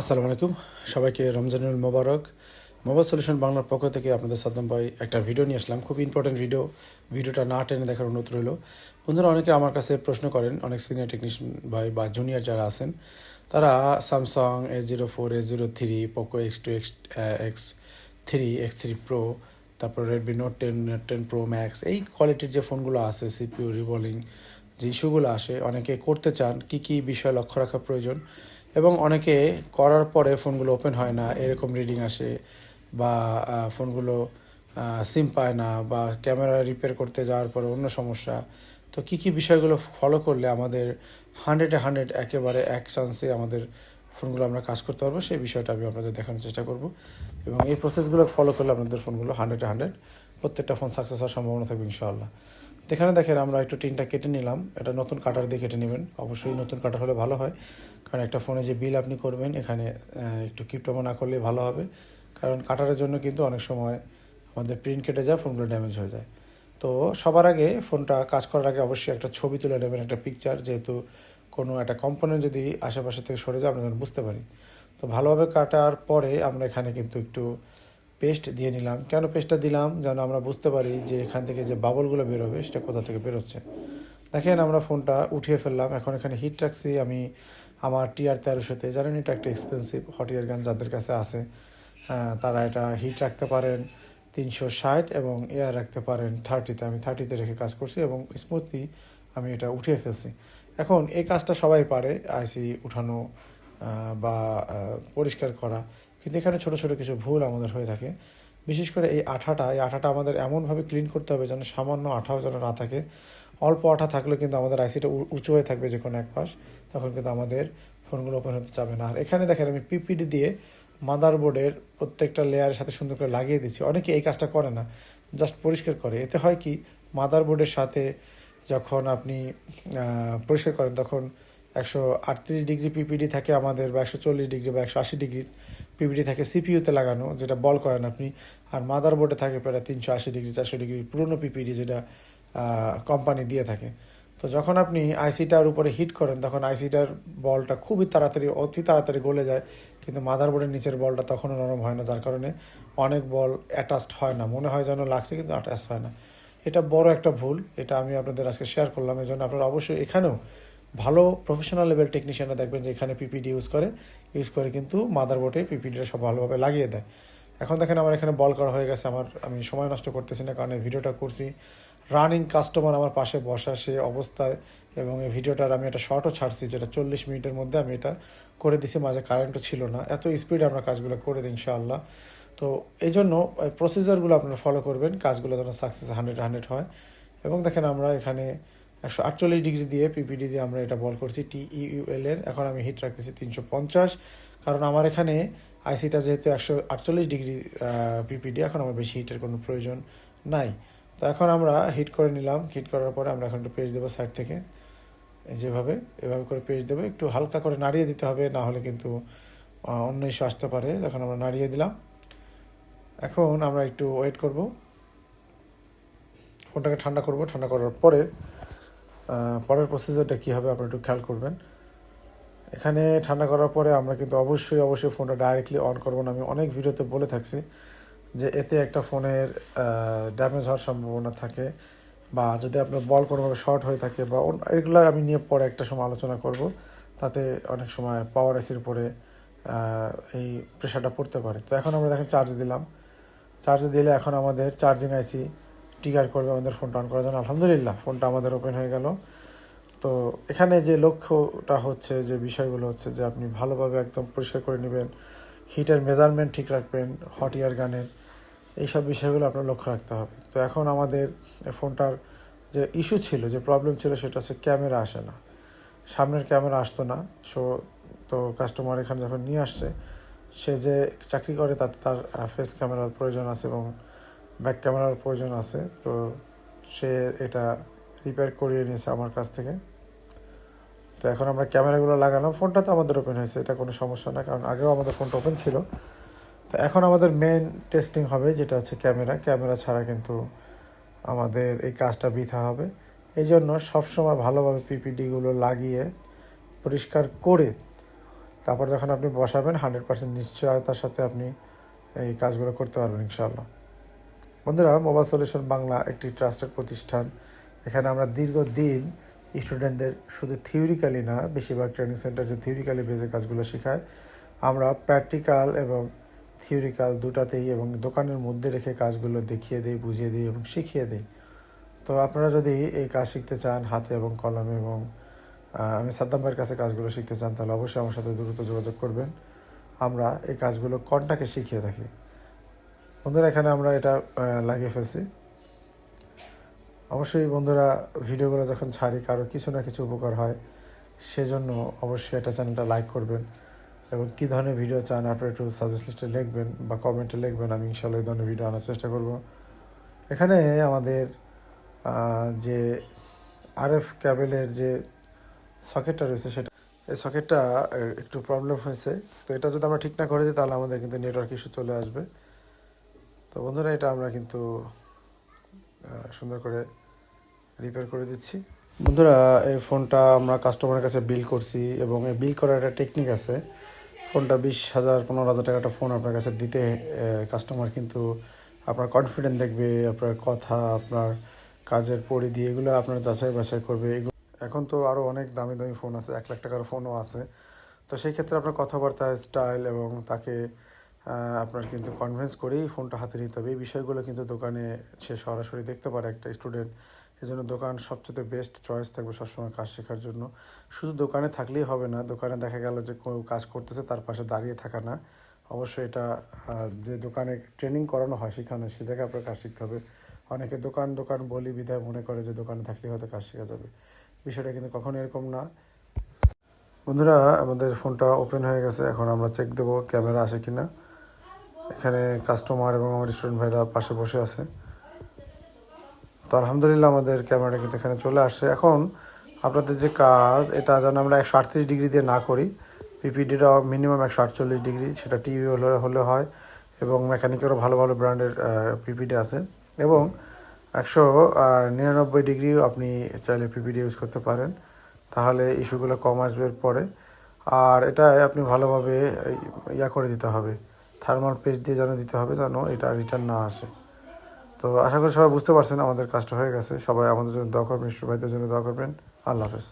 আসসালামু আলাইকুম, সবাইকে রমজানুল মোবারক। মোবাইল সলিউশন বাংলার পক্ষ থেকে আপনাদের সাদ্দাম ভাই একটা ভিডিও নিয়ে আসলাম, খুব ইম্পর্টেন্ট ভিডিওটা না টেনে দেখার অনুরোধ রইল। বন্ধুরা, অনেকে আমার কাছে প্রশ্ন করেন, অনেক সিনিয়র টেকনিশিয়ান ভাই বা জুনিয়র যারা আছেন, তারা Samsung A04, A03, Poco X2, X3 pro, তারপর রেডমি নোট 10 প্রো ম্যাক্স, এই কোয়ালিটির যে ফোনগুলো আছে, সিপিইউ রিভলিং যে ইস্যুগুলো আসে, অনেকে করতে চান, কি কি বিষয় লক্ষ্য রাখা প্রয়োজন, এবং অনেকে করার পরে ফোনগুলো ওপেন হয় না, এরকম রিডিং আসে, বা ফোনগুলো সিম পায় না, বা ক্যামেরা রিপেয়ার করতে যাওয়ার পরে অন্য সমস্যা। তো কি কি বিষয়গুলো ফলো করলে আমাদের 100-100 একেবারে এক চান্সে আমাদের ফোনগুলো আমরা কাজ করতে পারবো, সেই বিষয়টা আমি আপনাদের দেখানোর চেষ্টা করব। এবং এই প্রসেসগুলো ফলো করলে আপনাদের ফোনগুলো 100-100 প্রত্যেকটা ফোন সাকসেস হওয়ার সম্ভাবনা থাকবে ইনশাআল্লাহ। তো এখানে দেখেন, আমরা একটু টিনটা কেটে নিলাম, এটা নতুন কাটার দিয়ে কেটে নেবেন, অবশ্যই নতুন কাটার হলে ভালো হয়। কারণ একটা ফোনে যে বিল আপনি করবেন, এখানে একটু কিপটামো না করলে ভালো হবে। কারণ কাটারের জন্য কিন্তু অনেক সময় আমাদের প্রিন্ট কেটে যায়, ফোনগুলো ড্যামেজ হয়ে যায়। তো সবার আগে ফোনটা কাজ করার আগে অবশ্যই একটা ছবি তুলে নেবেন, একটা পিকচার, যেহেতু কোনো একটা কম্পোনেন্ট যদি আশেপাশে থেকে সরে যায় আমরা যেন বুঝতে পারি। তো ভালোভাবে কাটার পরে আমরা এখানে কিন্তু একটু পেস্ট দিয়ে নিলাম। কেন পেস্টটা দিলাম? যেন আমরা বুঝতে পারি যে এখান থেকে যে বাবলগুলো বেরোবে সেটা কোথা থেকে বেরোচ্ছে। দেখেন, আমরা ফোনটা উঠিয়ে ফেললাম। এখন এখানে হিট রাখছি আমি আমার TR-1300-তে। জানেন এটা একটা এক্সপেন্সিভ হট এয়ার গান, যাদের কাছে আছে তারা এটা হিট রাখতে পারেন 360 এবং এয়ার রাখতে পারেন 30-তে। আমি 30-তে রেখে কাজ করছি এবং স্মুথলি আমি এটা উঠিয়ে ফেলছি। এখন এই কাজটা সবাই পারে, আইসি উঠানো বা পরিষ্কার করা, কিন্তু এখানে ছোটো ছোটো কিছু ভুল আমাদের হয়ে থাকে। বিশেষ করে এই আঠাটা আমাদের এমনভাবে ক্লিন করতে হবে যেন সামান্য আঠাও যেন না থাকে। অল্প আঠা থাকলেও কিন্তু আমাদের আইসিটা উঁচু হয়ে থাকবে যে কোনো এক পাশ, তখন কিন্তু আমাদের ফোনগুলো ওপেন হতে চাবে না। আর এখানে দেখেন, আমি পিপিডি দিয়ে মাদারবোর্ডের প্রত্যেকটা লেয়ারের সাথে সুন্দর করে লাগিয়ে দিচ্ছি। অনেকে এই কাজটা করে না, জাস্ট পরিষ্কার করে। এতে হয় কি, মাদারবোর্ডের সাথে যখন আপনি পরিষ্কার করেন, তখন 138 ডিগ্রি পিপিডি থাকে আমাদের, বা 140 ডিগ্রি বা 180 ডিগ্রি পিপিডি থাকে সিপিইউতে লাগানো, যেটা বল করেন আপনি। আর মাদারবোর্ডে থাকে প্রায় 380 ডিগ্রি 400 ডিগ্রি পুরনো পিপিডি, যেটা কোম্পানি দিয়ে থাকে। তো যখন আপনি আইসিটার উপরে হিট করেন, তখন আইসিটার বলটা খুবই তাড়াতাড়ি, অতি তাড়াতাড়ি গলে যায়, কিন্তু মাদারবোর্ডের নিচের বলটা তখনও নরম হয় না, যার কারণে অনেক বল অ্যাটাচড হয় না, মনে হয় যেন লাগছে কিন্তু অ্যাটাচ হয় না। এটা বড় একটা ভুল, এটা আমি আপনাদের আজকে শেয়ার করলাম। এই জন্য আপনারা অবশ্যই এখানেও ভালো প্রফেশনাল লেভেল টেকনিশিয়ানরা দেখবেন যে এখানে পিপিডি ইউজ করে কিন্তু মাদারবোর্ডে পিপিডিটা সব ভালোভাবে লাগিয়ে দেয়। এখন দেখেন, আমার এখানে বল করা হয়ে গেছে। আমি সময় নষ্ট করতেছি না, কারণ এই ভিডিওটা করছি রানিং কাস্টমার আমার পাশে বসা সে অবস্থায়, এবং এই ভিডিওটার আমি একটা শর্টও ছাড়ছি, যেটা 40 মিনিটের মধ্যে আমি এটা করে দিছি, মাঝে কারেন্টও ছিল না। এত স্পিডে আমরা কাজগুলো করে দিই ইনশাআল্লাহ। তো এই জন্য প্রসিজারগুলো আপনারা ফলো করবেন, কাজগুলো যেন সাকসেস 100-100 হয়। এবং দেখেন, আমরা এখানে 148 ডিগ্রি দিয়ে পিপিডি দিয়ে আমরা এটা বল করছি TEUL-এর। এখন আমি হিট রাখতেছি 350, কারণ আমার এখানে আইসিটা যেহেতু 148 ডিগ্রি পিপিডি, এখন আমার বেশি হিটের কোনো প্রয়োজন নাই। তো এখন আমরা হিট করে নিলাম। হিট করার পরে আমরা এখন একটু পেস্ট দেবো সাইড থেকে, এভাবে করে পেস্ট দেবো। একটু হালকা করে নাড়িয়ে দিতে হবে, না হলে কিন্তু অন্য ইস্যু আসতে পারে। এখন আমরা নাড়িয়ে দিলাম। এখন আমরা একটু ওয়েট করব, ফোনটাকে ঠান্ডা করব। ঠান্ডা করার পরে পরের প্রসিজারটা কী হবে আপনারা একটু খেয়াল করবেন। এখানে ঠান্ডা করার পরে আমরা কিন্তু অবশ্যই ফোনটা ডাইরেক্টলি অন করবো না। আমি অনেক ভিডিওতে বলে থাকছি যে এতে একটা ফোনের ড্যামেজ হওয়ার সম্ভাবনা থাকে, বা যদি আপনার বল কোনোভাবে শর্ট হয়ে থাকে, বা এগুলো আমি নিয়ে পরে একটা সময় আলোচনা করব। তাতে অনেক সময় পাওয়ার আইসির উপরে এই প্রেশারটা পড়তে পারে। তো এখন আমরা দেখেন চার্জ দিলাম। চার্জ দিলে এখন আমাদের চার্জিং আইসি ট্রিগার করবে আমাদের ফোনটা অন করার জন্য। আলহামদুলিল্লাহ, ফোনটা আমাদের ওপেন হয়ে গেল। তো এখানে যে লক্ষ্যটা হচ্ছে, যে বিষয়গুলো হচ্ছে, যে আপনি ভালোভাবে একদম পরিষ্কার করে নেবেন, হিটের মেজারমেন্ট ঠিক রাখবেন, হট এয়ার গানের এইসব বিষয়গুলো আপনার লক্ষ্য রাখতে হবে। তো এখন আমাদের ফোনটার যে ইস্যু ছিল, যে প্রবলেম ছিল, সেটা হচ্ছে ক্যামেরা আসে না, সামনের ক্যামেরা আসতো না। তো কাস্টমার এখানে যখন নিয়ে আসছে, সে যে চাকরি করে তার ফেস ক্যামেরার প্রয়োজন আছে এবং ব্যাক ক্যামেরার প্রয়োজন আছে। তো সে এটা রিপেয়ার করিয়ে নিয়েছে আমার কাছ থেকে। তো এখন আমরা ক্যামেরাগুলো লাগালাম। ফোনটা তো আমাদের ওপেন হয়েছে, এটা কোনো সমস্যা না, কারণ আগেও আমাদের ফোনটা ওপেন ছিল। তো এখন আমাদের মেন টেস্টিং হবে, যেটা হচ্ছে ক্যামেরা ছাড়া কিন্তু আমাদের এই কাজটা বৃথা হবে। এই জন্য সবসময় ভালোভাবে পিপিডিগুলো লাগিয়ে পরিষ্কার করে তারপর যখন আপনি বসাবেন 100% নিশ্চয়তার সাথে আপনি এই কাজগুলো করতে পারবেন ইনশাআল্লাহ। বন্ধুরা, মোবাইল সলিউশন বাংলা একটি ট্রাস্টেড প্রতিষ্ঠান। এখানে আমরা দীর্ঘদিন স্টুডেন্টদের শুধু থিওরিক্যালি না, বেশিরভাগ ট্রেনিং সেন্টার যে থিওরিক্যালি বেজে কাজগুলো শেখায়, আমরা প্র্যাকটিক্যাল এবং থিওরিক্যাল দুটাতেই এবং দোকানের মধ্যে রেখে কাজগুলো দেখিয়ে দিই, বুঝিয়ে দিই এবং শিখিয়ে দিই। তো আপনারা যদি এই কাজ শিখতে চান হাতে এবং কলমে এবং আমি সাদ্দাম ভাইয়ের কাছে কাজগুলো শিখতে চান, তাহলে অবশ্যই আমার সাথে দ্রুত যোগাযোগ করবেন। আমরা এই কাজগুলো কন্টাকে শিখিয়ে থাকি। বন্ধুরা, এখানে আমরা এটা লাগিয়ে ফেলছি। অবশ্যই বন্ধুরা, ভিডিওগুলো যখন ছাড়ি কারো কিছু না কিছু উপকার হয়, সেজন্য অবশ্যই এটা চ্যানেলটা লাইক করবেন এবং কী ধরনের ভিডিও চান আপনারা একটু সাজেস্ট লিস্টে লিখবেন বা কমেন্টে লিখবেন। আমি ইনশাল্লাহ এই ধরনের ভিডিও আনার চেষ্টা করব। এখানে আমাদের যে আরএফ ক্যাবেলের যে সকেটটা রয়েছে, সেটা এই সকেটটা একটু প্রবলেম হয়েছে। তো এটা যদি আমরা ঠিক না করে দিই তাহলে আমাদের কিন্তু নেটওয়ার্ক ইস্যু চলে আসবে। তো বন্ধুরা, এটা আমরা কিন্তু সুন্দর করে রিপেয়ার করে দিচ্ছি। বন্ধুরা, এই ফোনটা আমরা কাস্টমারের কাছে বিল করছি এবং এই বিল করার একটা টেকনিক আছে। ফোনটা 20,000 15,000 টাকা একটা ফোন আপনার কাছে দিতে কাস্টমার কিন্তু আপনার কনফিডেন্ট দেখবে, আপনার কথা, আপনার কাজের পরিধি, এগুলো আপনার যাচাই বাছাই করবে। এখন তো আরও অনেক দামি দামি ফোন আছে, 1 লাখ টাকার ফোনও আছে। তো সেই ক্ষেত্রে আপনার কথাবার্তা স্টাইল এবং তাকে আপনার কিন্তু কনভিন্স করেই ফোনটা হাতে নিতে হবে। এই বিষয়গুলো কিন্তু দোকানে সে সরাসরি দেখতে পারে একটা স্টুডেন্ট। এই জন্য দোকান সবচেয়ে বেস্ট চয়েস থাকবে সবসময় কাজ শেখার জন্য। শুধু দোকানে থাকলেই হবে না, দোকানে দেখা গেল যে কেউ কাজ করতেছে তার পাশে দাঁড়িয়ে থাকা না। অবশ্যই এটা যে দোকানে ট্রেনিং করানো হয় সেখানে সে জায়গায় আপনার কাজ শিখতে হবে। অনেকে দোকান দোকান বলি বিধায় মনে করে যে দোকানে থাকলেই হয়তো কাজ শেখা যাবে, বিষয়টা কিন্তু কখনো এরকম না। বন্ধুরা, আমাদের ফোনটা ওপেন হয়ে গেছে। এখন আমরা চেক দেবো ক্যামেরা আসে কি না। এখানে কাস্টমার এবং আমার স্টুডেন্ট ভাইরা পাশে বসে আছে। তো আলহামদুলিল্লাহ আমাদের ক্যামেরাটা কিন্তু এখানে চলে আসছে। এখন আপনাদের যে কাজ, এটা যেন আমরা 138 ডিগ্রি দিয়ে না করি। পিপিডিটা মিনিমাম 148 ডিগ্রি, সেটা টিভি হলে হয় এবং মেকানিকেরও ভালো ভালো ব্র্যান্ডের পিপিডি আছে এবং 199 ডিগ্রিও আপনি চাইলে পিপিডি ইউজ করতে পারেন, তাহলে ইস্যুগুলো কম আসবে পরে। আর এটাই আপনি ভালোভাবে করে দিতে হবে, থার্মাল পেস্ট দিয়ে যেন দিতে হবে, যেন এটা রিটার্ন না আসে। তো আশা করি সবাই বুঝতে পারছেন আমাদের কাজটা হয়ে গেছে। সবাই আমাদের জন্য দোয়া করবেন, ভাইদের জন্য দোয়া করবেন। আল্লাহ হাফেজ।